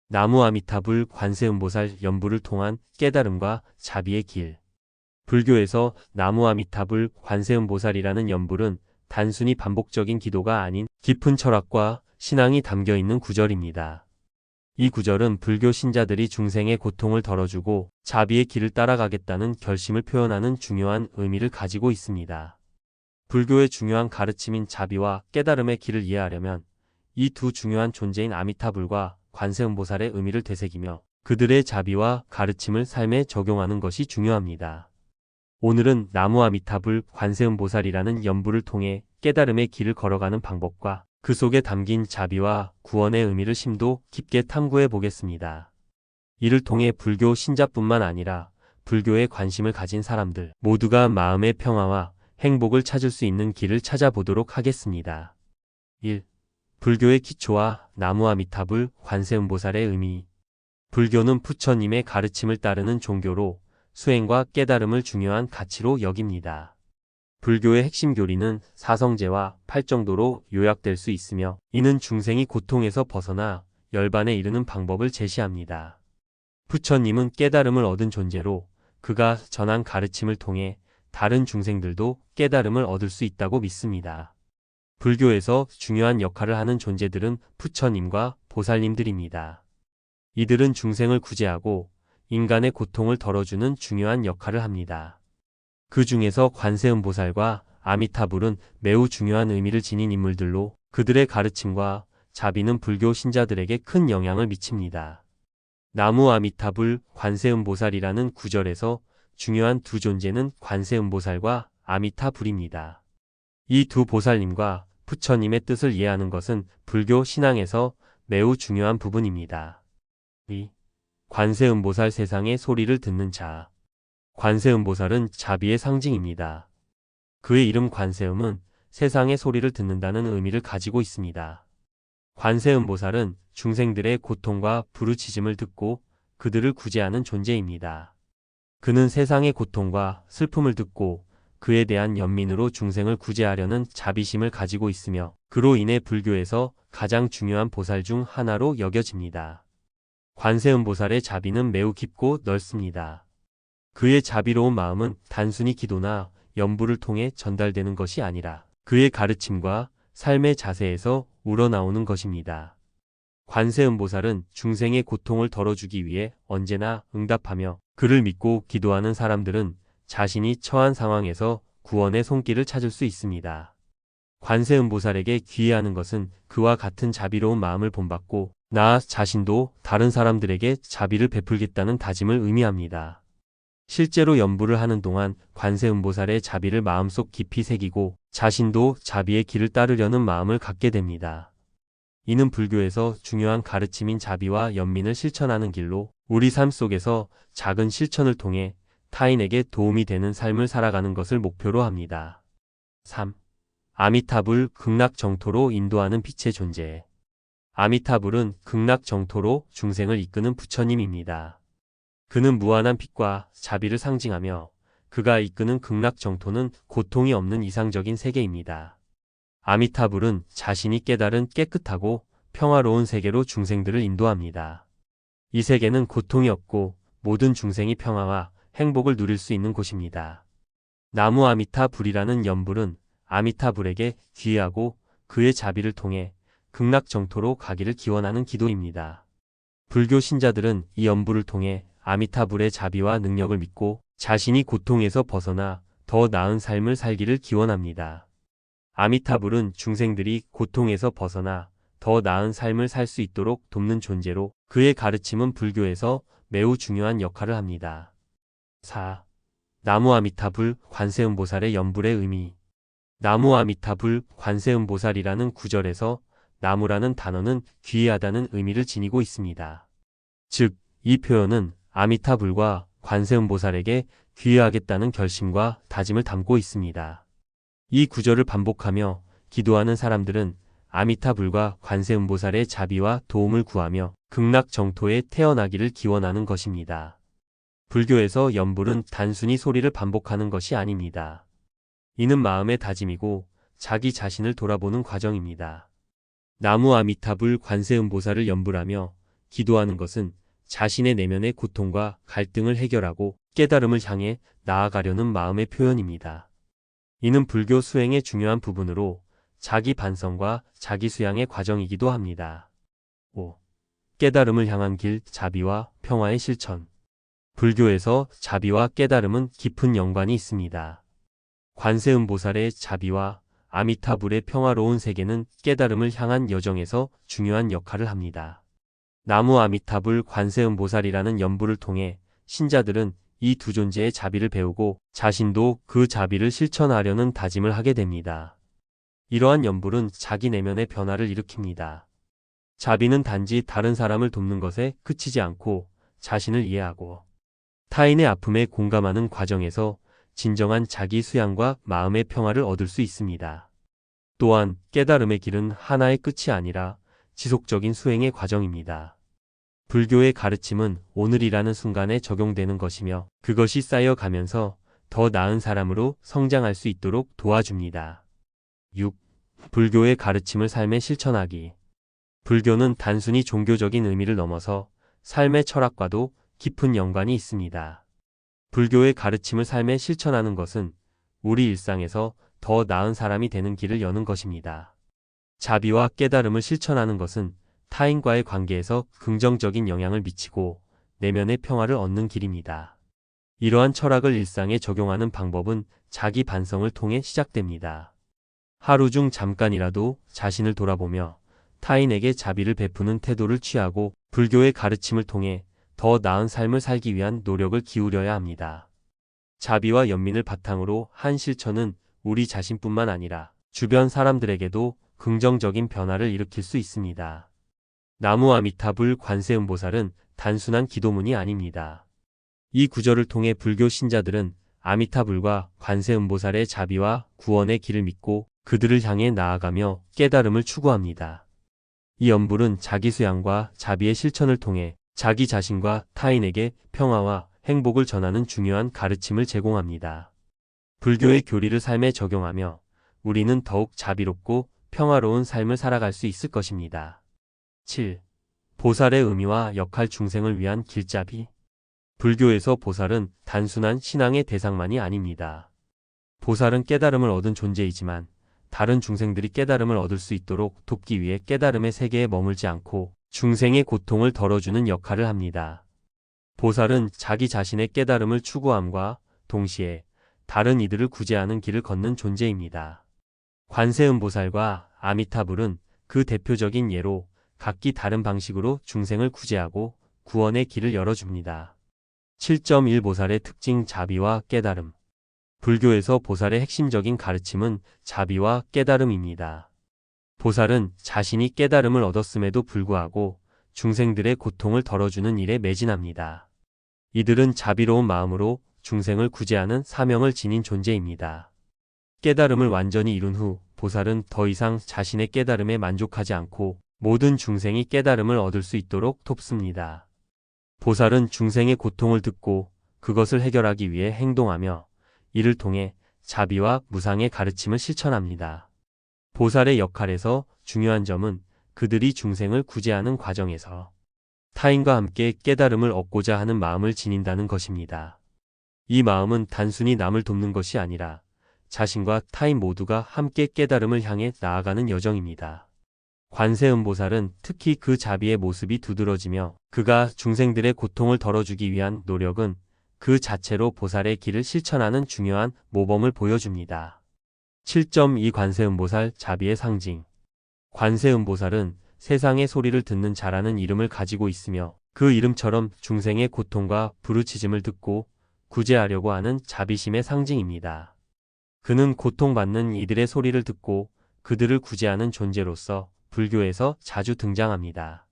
나무 아미타불 관세음보살 연부를 통한 깨달음과 자비의 길. 불교에서 나무 아미타불 관세음보살이라는 연불은 단순히 반복적인 기도가 아닌 깊은 철학과 신앙이 담겨 있는 구절입니다. 이 구절은 불교 신자들이 중생의 고통을 덜어주고 자비의 길을 따라가겠다는 결심을 표현하는 중요한 의미를 가지고 있습니다. 불교의 중요한 가르침인 자비와 깨달음의 길을 이해하려면 이 두 중요한 존재인 아미타불과 관세음보살의 의미를 되새기며 그들의 자비와 가르침을 삶에 적용하는 것이 중요합니다. 오늘은 나무 아미타불 관세음보살이라는 연부를 통해 깨달음의 길을 걸어가는 방법과 그 속에 담긴 자비와 구원의 의미를 심도 깊게 탐구해 보겠습니다. 이를 통해 불교 신자뿐만 아니라 불교에 관심을 가진 사람들 모두가 마음의 평화와 행복을 찾을 수 있는 길을 찾아보도록 하겠습니다. 1. 불교의 기초와 나무 아미타불 관세음보살의 의미. 불교는 부처님의 가르침을 따르는 종교로 수행과 깨달음을 중요한 가치로 여깁니다. 불교의 핵심 교리는 사성제와 팔정도로 요약될 수 있으며 이는 중생이 고통에서 벗어나 열반에 이르는 방법을 제시합니다. 부처님은 깨달음을 얻은 존재로 그가 전한 가르침을 통해 다른 중생들도 깨달음을 얻을 수 있다고 믿습니다. 불교에서 중요한 역할을 하는 존재들은 부처님과 보살님들입니다. 이들은 중생을 구제하고 인간의 고통을 덜어주는 중요한 역할을 합니다. 그 중에서 관세음보살과 아미타불은 매우 중요한 의미를 지닌 인물들로 그들의 가르침과 자비는 불교 신자들에게 큰 영향을 미칩니다. 나무 아미타불 관세음보살이라는 구절에서 중요한 두 존재는 관세음보살과 아미타불입니다. 이 두 보살님과 부처님의 뜻을 이해하는 것은 불교 신앙에서 매우 중요한 부분입니다. 2. 관세음보살 세상의 소리를 듣는 자. 관세음보살은 자비의 상징입니다. 그의 이름 관세음은 세상의 소리를 듣는다는 의미를 가지고 있습니다. 관세음보살은 중생들의 고통과 부르짖음을 듣고 그들을 구제하는 존재입니다. 그는 세상의 고통과 슬픔을 듣고 그에 대한 연민으로 중생을 구제하려는 자비심을 가지고 있으며 그로 인해 불교에서 가장 중요한 보살 중 하나로 여겨집니다. 관세음보살의 자비는 매우 깊고 넓습니다. 그의 자비로운 마음은 단순히 기도나 연부를 통해 전달되는 것이 아니라 그의 가르침과 삶의 자세에서 우러나오는 것입니다. 관세음보살은 중생의 고통을 덜어주기 위해 언제나 응답하며 그를 믿고 기도하는 사람들은 자신이 처한 상황에서 구원의 손길을 찾을 수 있습니다. 관세음보살에게 귀의하는 것은 그와 같은 자비로운 마음을 본받고 나 자신도 다른 사람들에게 자비를 베풀겠다는 다짐을 의미합니다. 실제로 연부를 하는 동안 관세음보살의 자비를 마음속 깊이 새기고 자신도 자비의 길을 따르려는 마음을 갖게 됩니다. 이는 불교에서 중요한 가르침인 자비와 연민을 실천하는 길로 우리 삶 속에서 작은 실천을 통해 타인에게 도움이 되는 삶을 살아가는 것을 목표로 합니다. 3. 아미타불 극락정토로 인도하는 빛의 존재. 아미타불은 극락정토로 중생을 이끄는 부처님입니다. 그는 무한한 빛과 자비를 상징하며 그가 이끄는 극락정토는 고통이 없는 이상적인 세계입니다. 아미타불은 자신이 깨달은 깨끗하고 평화로운 세계로 중생들을 인도합니다. 이 세계는 고통이 없고 모든 중생이 평화와 행복을 누릴 수 있는 곳입니다. 나무 아미타불이라는 연불은 아미타불에게 귀의하고 그의 자비를 통해 극락정토로 가기를 기원하는 기도입니다. 불교 신자들은 이 연불을 통해 아미타불의 자비와 능력을 믿고 자신이 고통에서 벗어나 더 나은 삶을 살기를 기원합니다. 아미타불은 중생들이 고통에서 벗어나 더 나은 삶을 살 수 있도록 돕는 존재로 그의 가르침은 불교에서 매우 중요한 역할을 합니다. 4. 나무 아미타불 관세음보살의 연불의 의미. 나무 아미타불 관세음보살이라는 구절에서 나무라는 단어는 귀의하다는 의미를 지니고 있습니다. 즉, 이 표현은 아미타불과 관세음보살에게 귀의하겠다는 결심과 다짐을 담고 있습니다. 이 구절을 반복하며 기도하는 사람들은 아미타불과 관세음보살의 자비와 도움을 구하며 극락정토에 태어나기를 기원하는 것입니다. 불교에서 연불은 단순히 소리를 반복하는 것이 아닙니다. 이는 마음의 다짐이고 자기 자신을 돌아보는 과정입니다. 나무 아미타불 관세음보살을 연불하며 기도하는 것은 자신의 내면의 고통과 갈등을 해결하고 깨달음을 향해 나아가려는 마음의 표현입니다. 이는 불교 수행의 중요한 부분으로 자기 반성과 자기 수양의 과정이기도 합니다. 5. 깨달음을 향한 길, 자비와 평화의 실천. 불교에서 자비와 깨달음은 깊은 연관이 있습니다. 관세음보살의 자비와 아미타불의 평화로운 세계는 깨달음을 향한 여정에서 중요한 역할을 합니다. 나무 아미타불 관세음보살이라는 연부를 통해 신자들은 이 두 존재의 자비를 배우고 자신도 그 자비를 실천하려는 다짐을 하게 됩니다. 이러한 연불은 자기 내면의 변화를 일으킵니다. 자비는 단지 다른 사람을 돕는 것에 그치지 않고 자신을 이해하고 타인의 아픔에 공감하는 과정에서 진정한 자기 수양과 마음의 평화를 얻을 수 있습니다. 또한 깨달음의 길은 하나의 끝이 아니라 지속적인 수행의 과정입니다. 불교의 가르침은 오늘이라는 순간에 적용되는 것이며 그것이 쌓여가면서 더 나은 사람으로 성장할 수 있도록 도와줍니다. 6. 불교의 가르침을 삶에 실천하기. 불교는 단순히 종교적인 의미를 넘어서 삶의 철학과도 깊은 연관이 있습니다. 불교의 가르침을 삶에 실천하는 것은 우리 일상에서 더 나은 사람이 되는 길을 여는 것입니다. 자비와 깨달음을 실천하는 것은 타인과의 관계에서 긍정적인 영향을 미치고 내면의 평화를 얻는 길입니다. 이러한 철학을 일상에 적용하는 방법은 자기 반성을 통해 시작됩니다. 하루 중 잠깐이라도 자신을 돌아보며 타인에게 자비를 베푸는 태도를 취하고 불교의 가르침을 통해 더 나은 삶을 살기 위한 노력을 기울여야 합니다. 자비와 연민을 바탕으로 한 실천은 우리 자신뿐만 아니라 주변 사람들에게도 긍정적인 변화를 일으킬 수 있습니다. 나무 아미타불 관세음보살은 단순한 기도문이 아닙니다. 이 구절을 통해 불교 신자들은 아미타불과 관세음보살의 자비와 구원의 길을 믿고 그들을 향해 나아가며 깨달음을 추구합니다. 이 연불은 자기 수양과 자비의 실천을 통해 자기 자신과 타인에게 평화와 행복을 전하는 중요한 가르침을 제공합니다. 불교의 교리를 삶에 적용하며 우리는 더욱 자비롭고 평화로운 삶을 살아갈 수 있을 것입니다. 7. 보살의 의미와 역할 중생을 위한 길잡이. 불교에서 보살은 단순한 신앙의 대상만이 아닙니다. 보살은 깨달음을 얻은 존재이지만 다른 중생들이 깨달음을 얻을 수 있도록 돕기 위해 깨달음의 세계에 머물지 않고 중생의 고통을 덜어주는 역할을 합니다. 보살은 자기 자신의 깨달음을 추구함과 동시에 다른 이들을 구제하는 길을 걷는 존재입니다. 관세음보살과 아미타불은 그 대표적인 예로 각기 다른 방식으로 중생을 구제하고 구원의 길을 열어줍니다. 7.1 보살의 특징 자비와 깨달음. 불교에서 보살의 핵심적인 가르침은 자비와 깨달음입니다. 보살은 자신이 깨달음을 얻었음에도 불구하고 중생들의 고통을 덜어주는 일에 매진합니다. 이들은 자비로운 마음으로 중생을 구제하는 사명을 지닌 존재입니다. 깨달음을 완전히 이룬 후 보살은 더 이상 자신의 깨달음에 만족하지 않고 모든 중생이 깨달음을 얻을 수 있도록 돕습니다. 보살은 중생의 고통을 듣고 그것을 해결하기 위해 행동하며 이를 통해 자비와 무상의 가르침을 실천합니다. 보살의 역할에서 중요한 점은 그들이 중생을 구제하는 과정에서 타인과 함께 깨달음을 얻고자 하는 마음을 지닌다는 것입니다. 이 마음은 단순히 남을 돕는 것이 아니라 자신과 타인 모두가 함께 깨달음을 향해 나아가는 여정입니다. 관세음보살은 특히 그 자비의 모습이 두드러지며 그가 중생들의 고통을 덜어주기 위한 노력은 그 자체로 보살의 길을 실천하는 중요한 모범을 보여줍니다. 7.2 관세음보살 자비의 상징. 관세음보살은 세상의 소리를 듣는 자라는 이름을 가지고 있으며 그 이름처럼 중생의 고통과 부르짖음을 듣고 구제하려고 하는 자비심의 상징입니다. 그는 고통받는 이들의 소리를 듣고 그들을 구제하는 존재로서 불교에서 자주 등장합니다.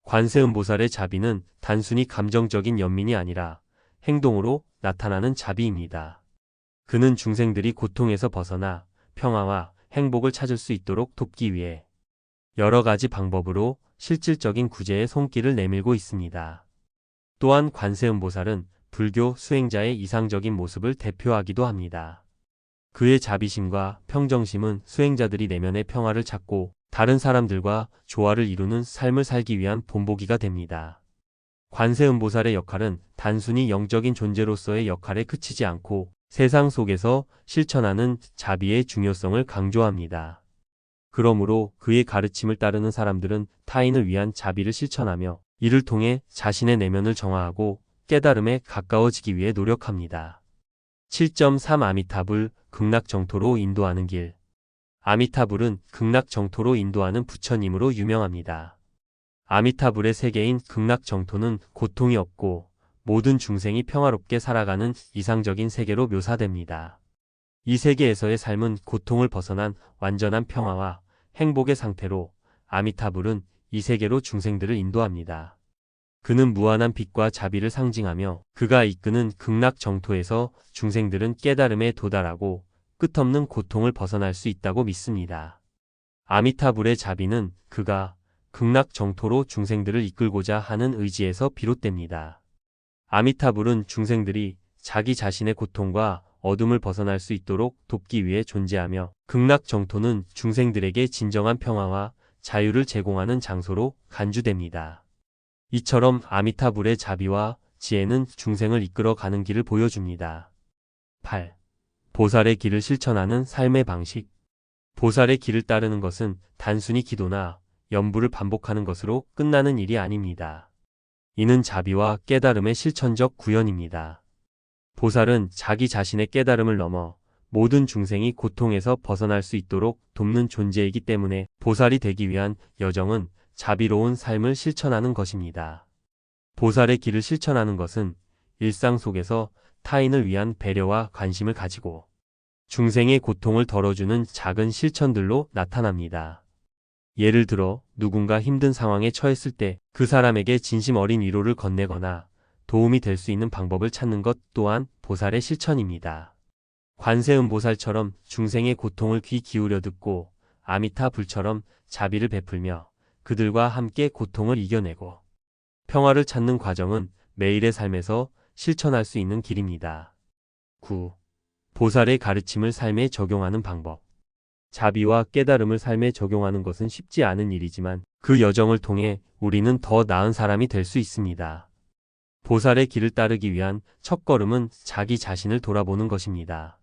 관세음보살의 자비는 단순히 감정적인 연민이 아니라 행동으로 나타나는 자비입니다. 그는 중생들이 고통에서 벗어나 평화와 행복을 찾을 수 있도록 돕기 위해 여러 가지 방법으로 실질적인 구제의 손길을 내밀고 있습니다. 또한 관세음보살은 불교 수행자의 이상적인 모습을 대표하기도 합니다. 그의 자비심과 평정심은 수행자들이 내면의 평화를 찾고 다른 사람들과 조화를 이루는 삶을 살기 위한 본보기가 됩니다. 관세음보살의 역할은 단순히 영적인 존재로서의 역할에 그치지 않고 세상 속에서 실천하는 자비의 중요성을 강조합니다. 그러므로 그의 가르침을 따르는 사람들은 타인을 위한 자비를 실천하며 이를 통해 자신의 내면을 정화하고 깨달음에 가까워지기 위해 노력합니다. 7.3 아미타불, 극락정토로 인도하는 길. 아미타불은 극락정토로 인도하는 부처님으로 유명합니다. 아미타불의 세계인 극락정토는 고통이 없고 모든 중생이 평화롭게 살아가는 이상적인 세계로 묘사됩니다. 이 세계에서의 삶은 고통을 벗어난 완전한 평화와 행복의 상태로 아미타불은 이 세계로 중생들을 인도합니다. 그는 무한한 빛과 자비를 상징하며 그가 이끄는 극락정토에서 중생들은 깨달음에 도달하고 끝없는 고통을 벗어날 수 있다고 믿습니다. 아미타불의 자비는 그가 극락정토로 중생들을 이끌고자 하는 의지에서 비롯됩니다. 아미타불은 중생들이 자기 자신의 고통과 어둠을 벗어날 수 있도록 돕기 위해 존재하며 극락정토는 중생들에게 진정한 평화와 자유를 제공하는 장소로 간주됩니다. 이처럼 아미타불의 자비와 지혜는 중생을 이끌어가는 길을 보여줍니다. 8. 보살의 길을 실천하는 삶의 방식. 보살의 길을 따르는 것은 단순히 기도나 연부를 반복하는 것으로 끝나는 일이 아닙니다. 이는 자비와 깨달음의 실천적 구현입니다. 보살은 자기 자신의 깨달음을 넘어 모든 중생이 고통에서 벗어날 수 있도록 돕는 존재이기 때문에 보살이 되기 위한 여정은 자비로운 삶을 실천하는 것입니다. 보살의 길을 실천하는 것은 일상 속에서 타인을 위한 배려와 관심을 가지고 중생의 고통을 덜어주는 작은 실천들로 나타납니다. 예를 들어 누군가 힘든 상황에 처했을 때 그 사람에게 진심 어린 위로를 건네거나 도움이 될 수 있는 방법을 찾는 것 또한 보살의 실천입니다. 관세음보살처럼 중생의 고통을 귀 기울여 듣고 아미타 불처럼 자비를 베풀며 그들과 함께 고통을 이겨내고 평화를 찾는 과정은 매일의 삶에서 실천할 수 있는 길입니다. 9. 보살의 가르침을 삶에 적용하는 방법. 자비와 깨달음을 삶에 적용하는 것은 쉽지 않은 일이지만 그 여정을 통해 우리는 더 나은 사람이 될 수 있습니다. 보살의 길을 따르기 위한 첫걸음은 자기 자신을 돌아보는 것입니다.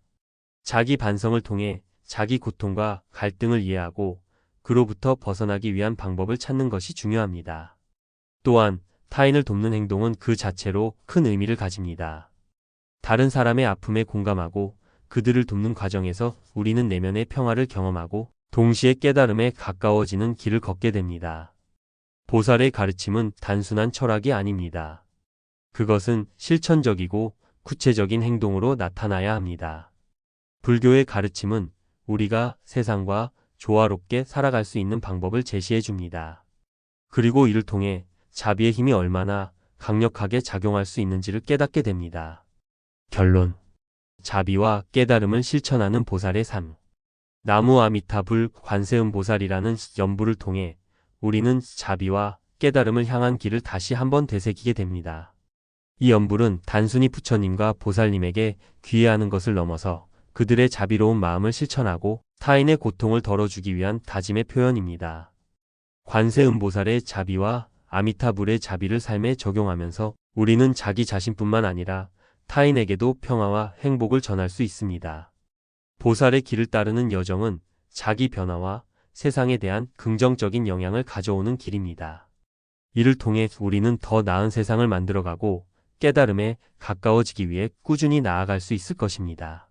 자기 반성을 통해 자기 고통과 갈등을 이해하고 그로부터 벗어나기 위한 방법을 찾는 것이 중요합니다. 또한 타인을 돕는 행동은 그 자체로 큰 의미를 가집니다. 다른 사람의 아픔에 공감하고 그들을 돕는 과정에서 우리는 내면의 평화를 경험하고 동시에 깨달음에 가까워지는 길을 걷게 됩니다. 보살의 가르침은 단순한 철학이 아닙니다. 그것은 실천적이고 구체적인 행동으로 나타나야 합니다. 불교의 가르침은 우리가 세상과 조화롭게 살아갈 수 있는 방법을 제시해 줍니다. 그리고 이를 통해 자비의 힘이 얼마나 강력하게 작용할 수 있는지를 깨닫게 됩니다. 결론. 자비와 깨달음을 실천하는 보살의 삶. 나무 아미타불 관세음보살이라는 연부를 통해 우리는 자비와 깨달음을 향한 길을 다시 한번 되새기게 됩니다. 이 연불은 단순히 부처님과 보살님에게 귀의하는 것을 넘어서 그들의 자비로운 마음을 실천하고 타인의 고통을 덜어주기 위한 다짐의 표현입니다. 관세음보살의 자비와 아미타불의 자비를 삶에 적용하면서 우리는 자기 자신뿐만 아니라 타인에게도 평화와 행복을 전할 수 있습니다. 보살의 길을 따르는 여정은 자기 변화와 세상에 대한 긍정적인 영향을 가져오는 길입니다. 이를 통해 우리는 더 나은 세상을 만들어가고 깨달음에 가까워지기 위해 꾸준히 나아갈 수 있을 것입니다.